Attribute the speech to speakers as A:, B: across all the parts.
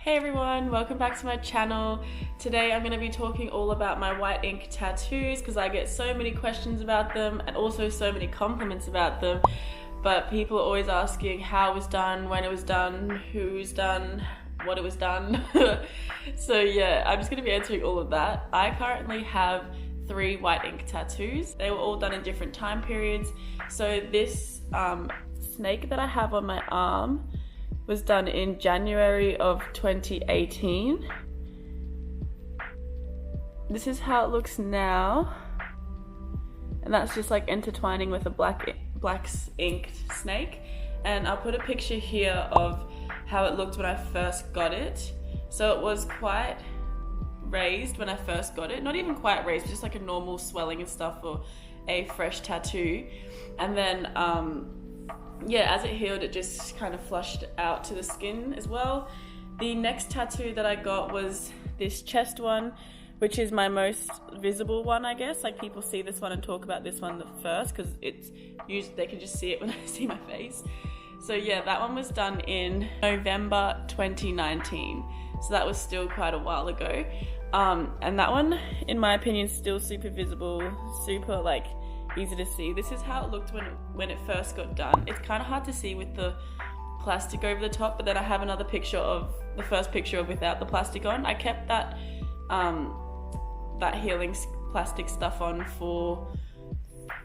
A: Hey everyone, welcome back to my channel. Today I'm going to be talking all about my white ink tattoos because I get so many questions about them and also so many compliments about them. But people are always asking how it was done, when it was done, who's done, what it was done. So yeah, I'm just going to be answering all of that. I currently have 3 white ink tattoos. They were all done in different time periods. So this snake that I have on my arm was done in January of 2018. This is how it looks now. And that's just like intertwining with a black inked snake. And I'll put a picture here of how it looked when I first got it. So it was quite raised when I first got it. Not even quite raised, just like a normal swelling and stuff for a fresh tattoo. And then yeah, as it healed, it just kind of flushed out to the skin as well. The next tattoo that I got was this chest one, which is my most visible one, I guess. Like, people see this one and talk about this one first because it's usually they can just see it when I see my face. So yeah, that one was done in November 2019. So that was still quite a while ago. And that one, in my opinion, is still super visible, super like easy to see. This is how it looked when it first got done. It's kind of hard to see with the plastic over the top, but then I have another picture of the first picture of without the plastic on. I kept that that healing plastic stuff on for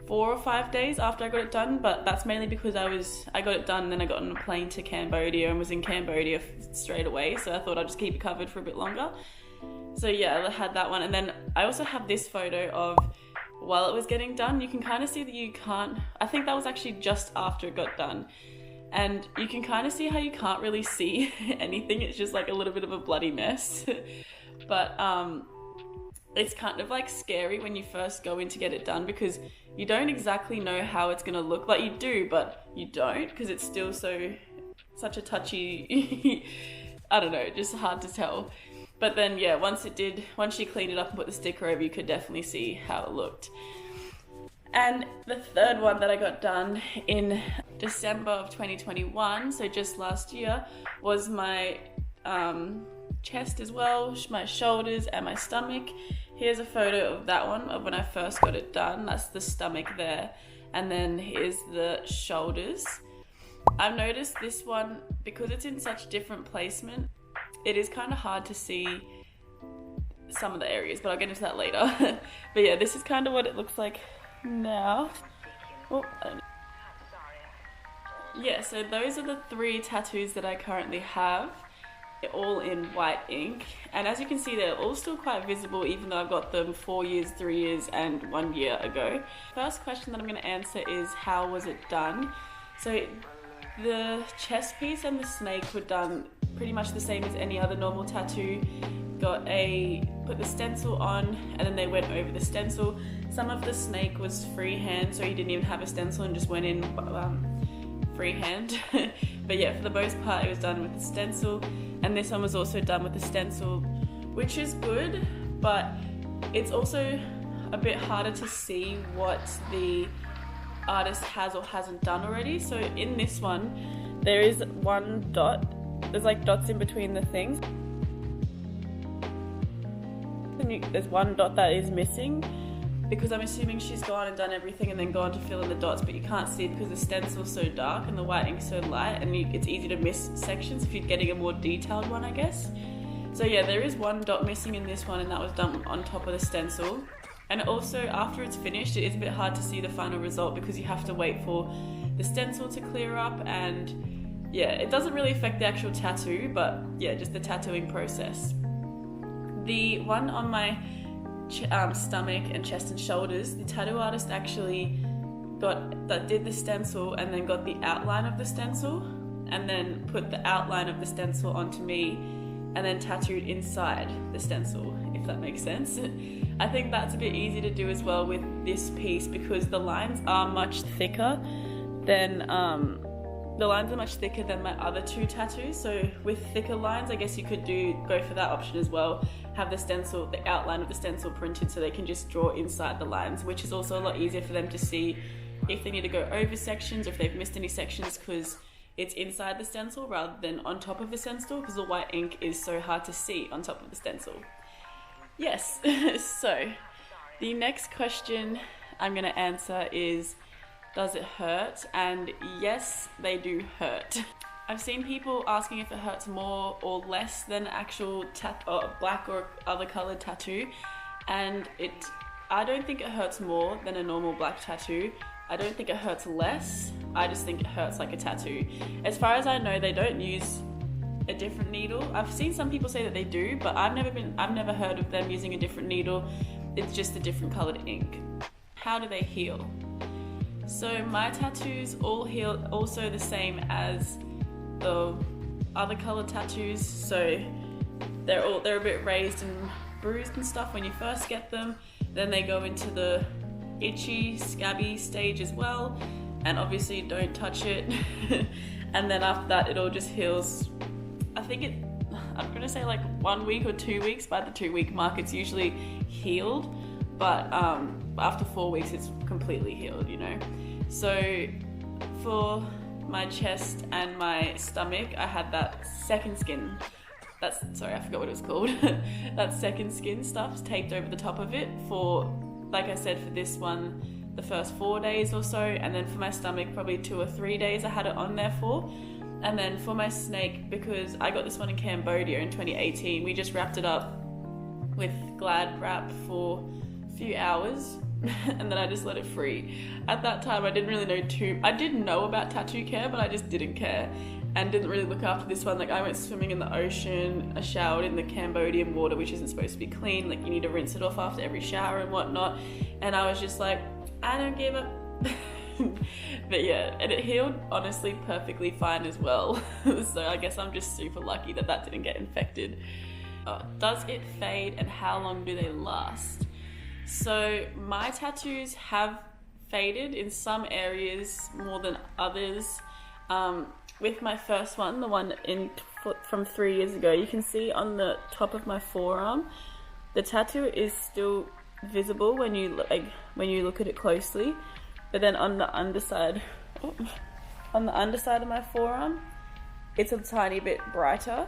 A: 4 or 5 days after I got it done, but that's mainly because I got it done and then I got on a plane to Cambodia and was in Cambodia straight away, so I thought I'd just keep it covered for a bit longer. So yeah, I had that one. And then I also have this photo of while it was getting done. You can kind of see that I think that was actually just after it got done. And you can kind of see how you can't really see anything. It's just like a little bit of a bloody mess. But it's kind of like scary when you first go in to get it done because you don't exactly know how it's gonna look. Like, you do, but you don't, because it's still such a touchy, I don't know, just hard to tell. But then yeah, once she cleaned it up and put the sticker over, you could definitely see how it looked. And the third one that I got done in December of 2021, so just last year, was my chest as well, my shoulders and my stomach. Here's a photo of that one, of when I first got it done. That's the stomach there. And then here's the shoulders. I've noticed this one, because it's in such different placement, it is kind of hard to see some of the areas, but I'll get into that later. But yeah, this is kind of what it looks like now. Oh, yeah, so those are the 3 tattoos that I currently have. They're all in white ink. And as you can see, they're all still quite visible, even though I got them 4 years, 3 years, and 1 year ago. First question that I'm going to answer is, how was it done? So the chest piece and the snake were done pretty much the same as any other normal tattoo. Put the stencil on, and then they went over the stencil. Some of the snake was freehand, so he didn't even have a stencil and just went in freehand. But yeah, for the most part it was done with the stencil, and this one was also done with the stencil, which is good, but it's also a bit harder to see what the artist has or hasn't done already. So in this one, there is one dot. There's like dots in between the things. There's one dot that is missing, because I'm assuming she's gone and done everything and then gone to fill in the dots, but you can't see it because the stencil's so dark and the white ink's so light, and it's easy to miss sections if you're getting a more detailed one, I guess. So yeah, there is one dot missing in this one, and that was done on top of the stencil. And also, after it's finished, it is a bit hard to see the final result because you have to wait for the stencil to clear up, and yeah, it doesn't really affect the actual tattoo, but yeah, just the tattooing process. The one on my stomach and chest and shoulders, the tattoo artist actually did the stencil and then got the outline of the stencil, and then put the outline of the stencil onto me, and then tattooed inside the stencil, if that makes sense. I think that's a bit easy to do as well with this piece, because the lines are much thicker than my other 2 tattoos. So with thicker lines, I guess you could go for that option as well. Have the outline of the stencil printed so they can just draw inside the lines, which is also a lot easier for them to see if they need to go over sections or if they've missed any sections, because it's inside the stencil rather than on top of the stencil, because the white ink is so hard to see on top of the stencil. Yes, so the next question I'm going to answer is, does it hurt? And yes, they do hurt. I've seen people asking if it hurts more or less than actual black or other colored tattoo, and I don't think it hurts more than a normal black tattoo. I don't think it hurts less. I just think it hurts like a tattoo. As far as I know, they don't use a different needle. I've seen some people say that they do, but I've never heard of them using a different needle. It's just a different colored ink. How do they heal? So my tattoos all heal also the same as the other colored tattoos. So they're a bit raised and bruised and stuff when you first get them. Then they go into the itchy, scabby stage as well. And obviously don't touch it. And then after that, it all just heals. I'm gonna say like 1 week or 2 weeks. By the 2-week mark, it's usually healed. But after 4 weeks, it's completely healed, you know. So for my chest and my stomach, I had that second skin. I forgot what it was called. That second skin stuff taped over the top of it for, like I said, for this one, the first 4 days or so. And then for my stomach, probably 2 or 3 days I had it on there for. And then for my snake, because I got this one in Cambodia in 2018, we just wrapped it up with Glad wrap for a few hours. And then I just let it free. At that time, I didn't really know I did know about tattoo care, but I just didn't care and didn't really look after this one. Like, I went swimming in the ocean, I showered in the Cambodian water, which isn't supposed to be clean. Like, you need to rinse it off after every shower and whatnot. And I was just like, I don't give a... But yeah, and it healed honestly perfectly fine as well. So I guess I'm just super lucky that didn't get infected. Does it fade and how long do they last? So my tattoos have faded in some areas more than others. With my first one, the one from 3 years ago, you can see on the top of my forearm, the tattoo is still visible when you look at it closely. But then on the underside of my forearm, it's a tiny bit brighter.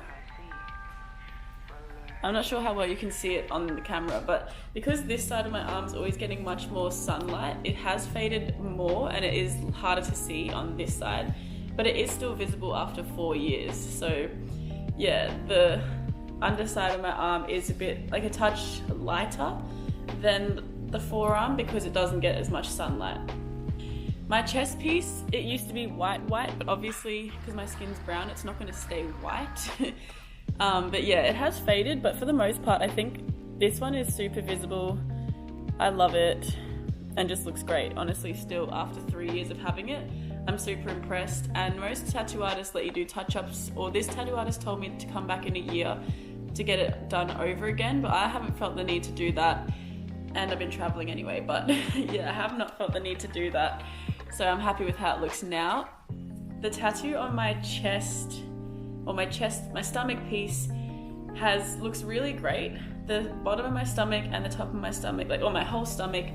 A: I'm not sure how well you can see it on the camera, but because this side of my arm is always getting much more sunlight, it has faded more and it is harder to see on this side, but it is still visible after 4 years. So yeah, the underside of my arm is a bit, like a touch lighter than the forearm because it doesn't get as much sunlight. My chest piece, it used to be white, but obviously because my skin's brown, it's not going to stay white. But yeah, it has faded, but for the most part, I think this one is super visible. I love it and just looks great. Honestly, still after 3 years of having it, I'm super impressed. And most tattoo artists let you do touch-ups, or this tattoo artist told me to come back in a year to get it done over again, but I haven't felt the need to do that. And I've been traveling anyway, but yeah, I have not felt the need to do that. So I'm happy with how it looks now. The tattoo on my chest, my stomach piece looks really great. The bottom of my stomach and the top of my stomach, or my whole stomach,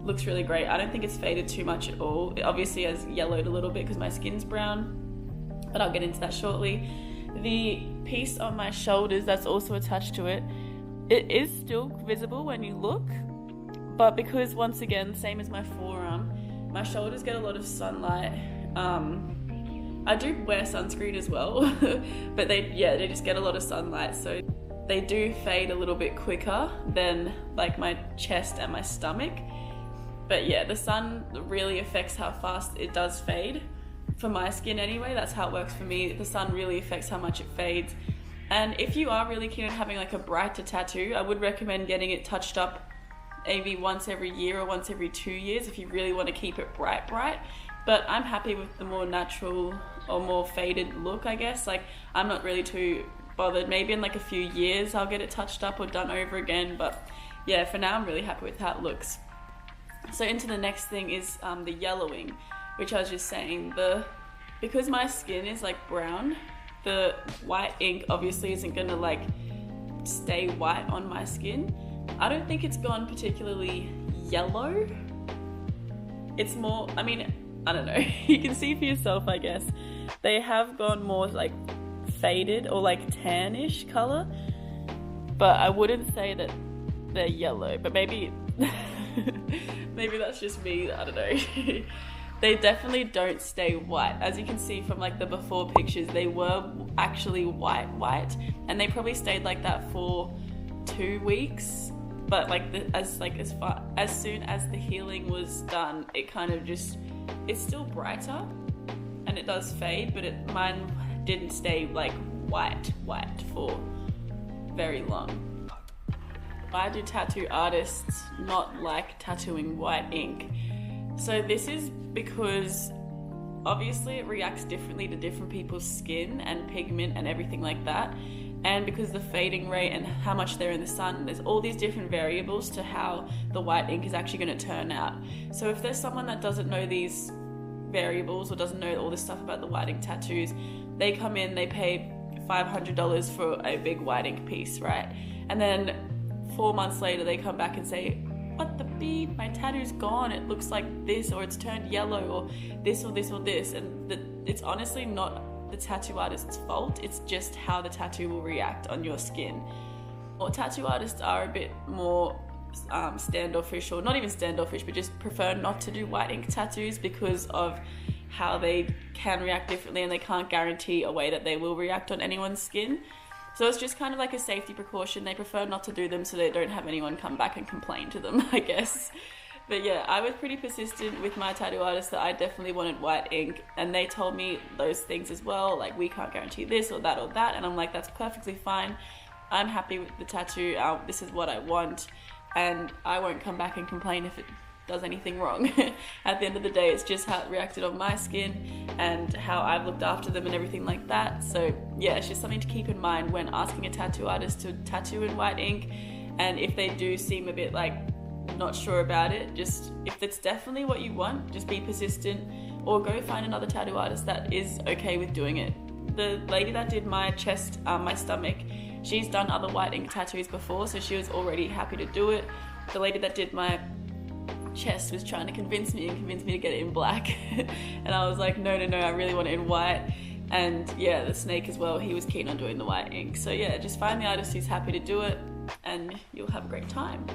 A: looks really great. I don't think it's faded too much at all. It obviously has yellowed a little bit because my skin's brown, but I'll get into that shortly. The piece on my shoulders that's also attached to it, it is still visible when you look, but because once again, same as my forearm, my shoulders get a lot of sunlight. I do wear sunscreen as well, but they just get a lot of sunlight, so they do fade a little bit quicker than like my chest and my stomach. But yeah, the sun really affects how fast it does fade. For my skin anyway, that's how it works for me. The sun really affects how much it fades. And if you are really keen on having like a brighter tattoo, I would recommend getting it touched up maybe once every year or once every 2 years if you really want to keep it bright. But I'm happy with the more natural or more faded look, I guess. Like, I'm not really too bothered. Maybe in like a few years I'll get it touched up or done over again, but yeah, for now I'm really happy with how it looks. So into the next thing is the yellowing, which I was just saying. Because my skin is like brown, the white ink obviously isn't gonna like stay white on my skin. I don't think it's gone particularly yellow. It's more, I don't know, you can see for yourself, I guess. They have gone more like faded or like tannish color, but I wouldn't say that they're yellow, but maybe maybe that's just me, I don't know. They definitely don't stay white. As you can see from like the before pictures, they were actually white, and they probably stayed like that for 2 weeks. But like as soon as the healing was done, it kind of just, it's still brighter and it does fade, but mine didn't stay like white for very long. Why do tattoo artists not like tattooing white ink? So this is because obviously it reacts differently to different people's skin and pigment and everything like that. And because the fading rate and how much they're in the sun, there's all these different variables to how the white ink is actually going to turn out. So if there's someone that doesn't know these variables or doesn't know all this stuff about the white ink tattoos, they come in, they pay $500 for a big white ink piece, right? And then 4 months later they come back and say, what the beep, my tattoo's gone, it looks like this, or it's turned yellow, or this or this or this. And it's honestly not the tattoo artist's fault, it's just how the tattoo will react on your skin. Or tattoo artists are a bit more standoffish, or not even standoffish, but just prefer not to do white ink tattoos because of how they can react differently, and they can't guarantee a way that they will react on anyone's skin. So it's just kind of like a safety precaution. They prefer not to do them so they don't have anyone come back and complain to them, I guess. But yeah, I was pretty persistent with my tattoo artist that I definitely wanted white ink, and they told me those things as well, like we can't guarantee this or that or that, and I'm like, that's perfectly fine. I'm happy with the tattoo, this is what I want, and I won't come back and complain if it does anything wrong. At the end of the day, it's just how it reacted on my skin and how I've looked after them and everything like that. So yeah, it's just something to keep in mind when asking a tattoo artist to tattoo in white ink. And if they do seem a bit like not sure about it, just if it's definitely what you want, just be persistent, or go find another tattoo artist that is okay with doing it. The lady that did my chest, my stomach, she's done other white ink tattoos before, so she was already happy to do it. The lady that did my chest was trying to convince me to get it in black and I was like, no, I really want it in white. And yeah, the snake as well, he was keen on doing the white ink. So yeah, just find the artist who's happy to do it and you'll have a great time.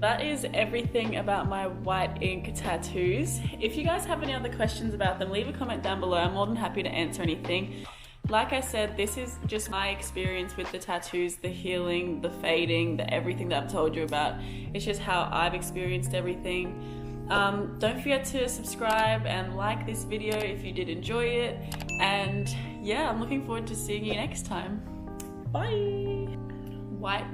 A: That is everything about my white ink tattoos. If you guys have any other questions about them, leave a comment down below. I'm more than happy to answer anything. Like I said, this is just my experience with the tattoos, the healing, the fading, the everything that I've told you about. It's just how I've experienced everything. Don't forget to subscribe and like this video if you did enjoy it. And yeah, I'm looking forward to seeing you next time. Bye! White.